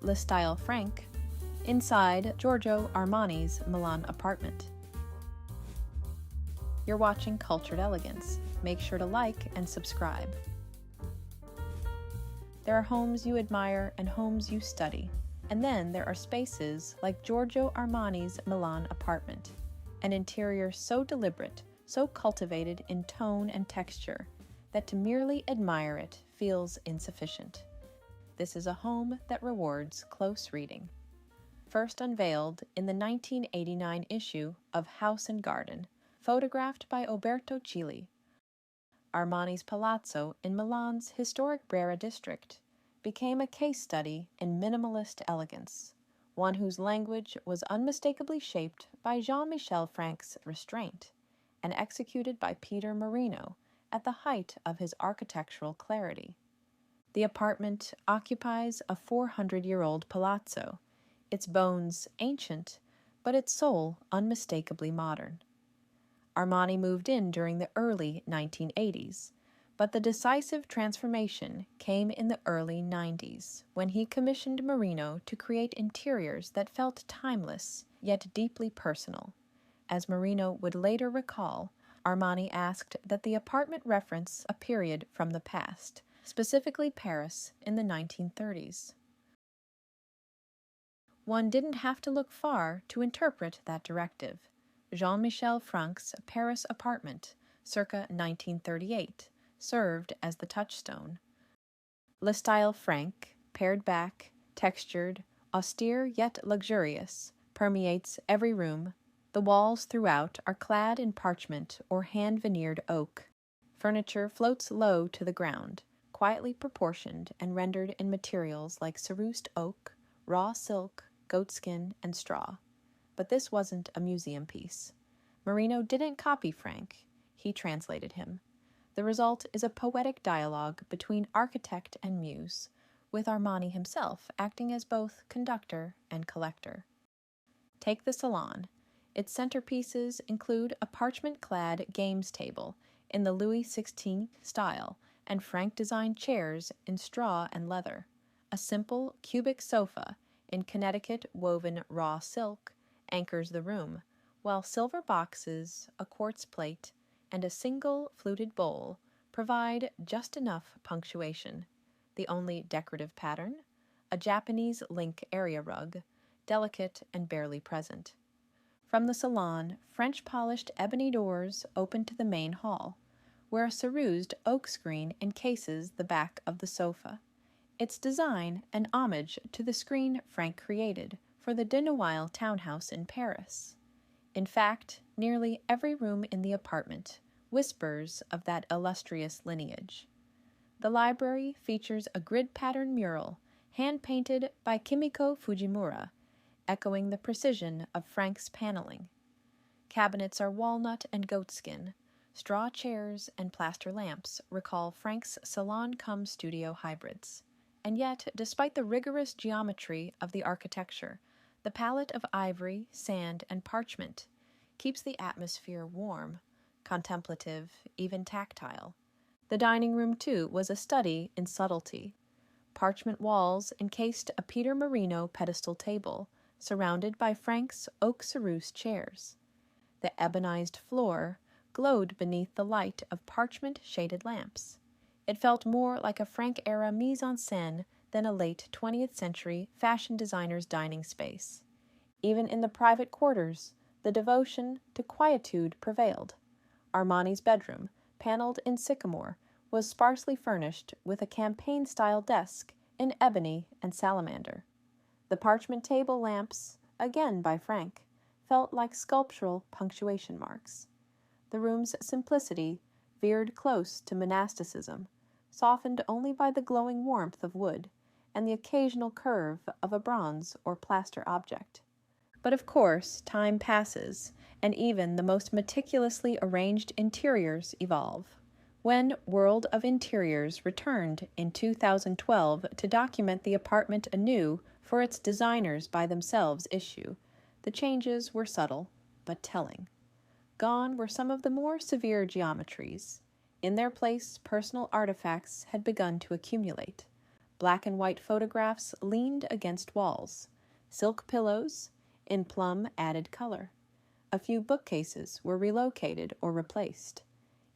LeFrank, inside Giorgio Armani's Milan apartment. You're watching Cultured Elegance. Make sure to like and subscribe. There are homes you admire and homes you study, and then there are spaces like Giorgio Armani's Milan apartment, an interior so deliberate, so cultivated in tone and texture, that to merely admire it feels insufficient. This is a home that rewards close reading. First unveiled in the 1989 issue of House and Garden, photographed by Oberto Chili, Armani's palazzo in Milan's historic Brera district became a case study in minimalist elegance, one whose language was unmistakably shaped by Jean-Michel Frank's restraint and executed by Peter Marino at the height of his architectural clarity. The apartment occupies a 400-year-old palazzo, its bones ancient, but its soul unmistakably modern. Armani moved in during the early 1980s, but the decisive transformation came in the early 90s, when he commissioned Marino to create interiors that felt timeless, yet deeply personal. As Marino would later recall, Armani asked that the apartment reference a period from the past, specifically Paris in the 1930s. One didn't have to look far to interpret that directive. Jean-Michel Frank's Paris apartment, circa 1938, served as the touchstone. LeFrank, pared back, textured, austere yet luxurious, permeates every room. The walls throughout are clad in parchment or hand-veneered oak. Furniture floats low to the ground, quietly proportioned and rendered in materials like cerused oak, raw silk, goatskin, and straw. But this wasn't a museum piece. Marino didn't copy Frank, he translated him. The result is a poetic dialogue between architect and muse, with Armani himself acting as both conductor and collector. Take the salon. Its centerpieces include a parchment-clad games table in the Louis XVI style and Frank-designed chairs in straw and leather, a simple cubic sofa in Connecticut woven raw silk anchors the room, while silver boxes, a quartz plate, and a single fluted bowl provide just enough punctuation. The only decorative pattern? A Japanese link area rug, delicate and barely present. From the salon, French-polished ebony doors open to the main hall, where a cerused oak screen encases the back of the sofa. Its design an homage to the screen Frank created for the De Noailles townhouse in Paris. In fact, nearly every room in the apartment whispers of that illustrious lineage. The library features a grid-pattern mural hand-painted by Kimiko Fujimura, echoing the precision of Frank's paneling. Cabinets are walnut and goatskin. Straw chairs and plaster lamps recall Frank's salon-cum-studio hybrids. And yet, despite the rigorous geometry of the architecture, the palette of ivory, sand, and parchment keeps the atmosphere warm, contemplative, even tactile. The dining room, too, was a study in subtlety. Parchment walls encased a Peter Marino pedestal table, surrounded by Frank's oak ceruse chairs. The ebonized floor glowed beneath the light of parchment-shaded lamps. It felt more like a Frank-era mise-en-scène than a late 20th century fashion designer's dining space. Even in the private quarters, the devotion to quietude prevailed. Armani's bedroom, paneled in sycamore, was sparsely furnished with a campaign-style desk in ebony and salamander. The parchment table lamps, again by Frank, felt like sculptural punctuation marks. The room's simplicity veered close to monasticism, softened only by the glowing warmth of wood and the occasional curve of a bronze or plaster object. But of course, time passes, and even the most meticulously arranged interiors evolve. When World of Interiors returned in 2012 to document the apartment anew for its Designers by Themselves issue, the changes were subtle, but telling. Gone were some of the more severe geometries. In their place, personal artifacts had begun to accumulate. Black and white photographs leaned against walls. Silk pillows in plum added color. A few bookcases were relocated or replaced.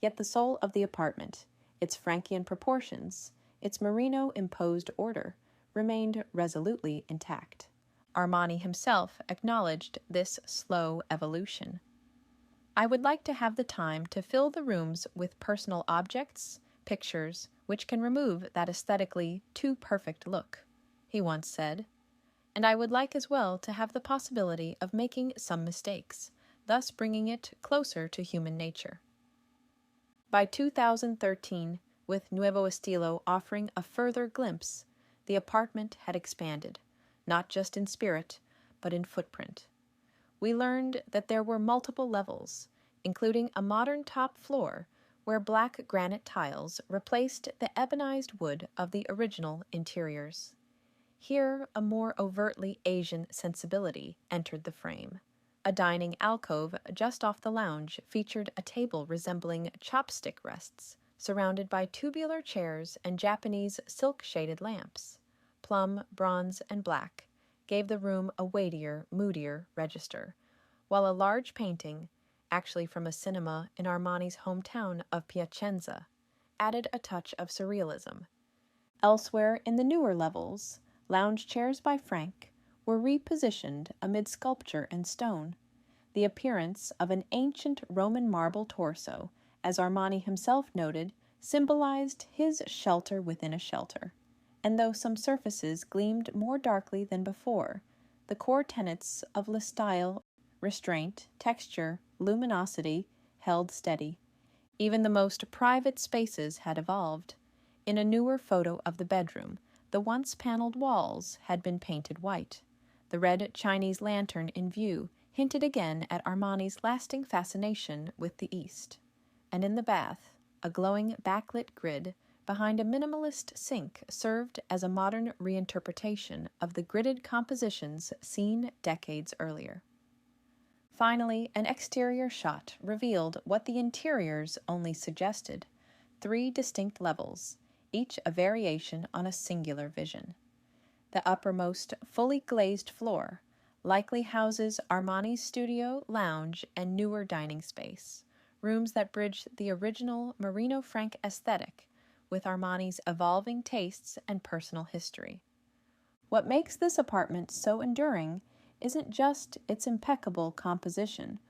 Yet the soul of the apartment, its Frankian proportions, its Marino-imposed order, remained resolutely intact. Armani himself acknowledged this slow evolution. "I would like to have the time to fill the rooms with personal objects, pictures, which can remove that aesthetically too perfect look," he once said. "And I would like as well to have the possibility of making some mistakes, thus bringing it closer to human nature." By 2013, with Nuevo Estilo offering a further glimpse, the apartment had expanded, not just in spirit, but in footprint. We learned that there were multiple levels, including a modern top floor where black granite tiles replaced the ebonized wood of the original interiors. Here, a more overtly Asian sensibility entered the frame. A dining alcove just off the lounge featured a table resembling chopstick rests, surrounded by tubular chairs and Japanese silk-shaded lamps. Plum, bronze, and black gave the room a weightier, moodier register, while a large painting, actually from a cinema in Armani's hometown of Piacenza, added a touch of surrealism. Elsewhere in the newer levels, lounge chairs by Frank were repositioned amid sculpture and stone. The appearance of an ancient Roman marble torso, as Armani himself noted, symbolized his shelter within a shelter. And though some surfaces gleamed more darkly than before, the core tenets of Le Style, restraint, texture, luminosity, held steady. Even the most private spaces had evolved. In a newer photo of the bedroom, the once paneled walls had been painted white. The red Chinese lantern in view hinted again at Armani's lasting fascination with the East. And in the bath, a glowing backlit grid behind a minimalist sink served as a modern reinterpretation of the gridded compositions seen decades earlier. Finally, an exterior shot revealed what the interiors only suggested: 3 distinct levels, each a variation on a singular vision. The uppermost, fully glazed floor likely houses Armani's studio, lounge, and newer dining space, rooms that bridge the original Marino Frank aesthetic with Armani's evolving tastes and personal history. What makes this apartment so enduring isn't just its impeccable composition,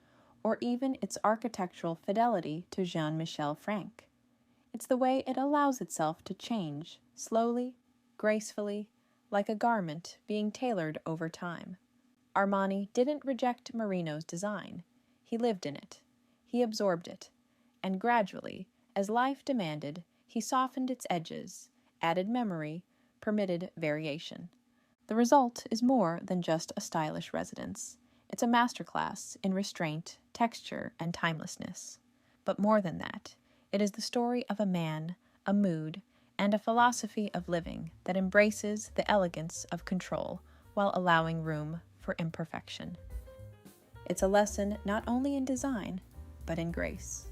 or even its architectural fidelity to Jean-Michel Frank. It's the way it allows itself to change, slowly, gracefully, like a garment being tailored over time. Armani didn't reject Marino's design. He lived in it. He absorbed it. And gradually, as life demanded, he softened its edges, added memory, permitted variation. The result is more than just a stylish residence. It's a masterclass in restraint, texture, and timelessness. But more than that, it is the story of a man, a mood, and a philosophy of living that embraces the elegance of control while allowing room for imperfection. It's a lesson not only in design, but in grace.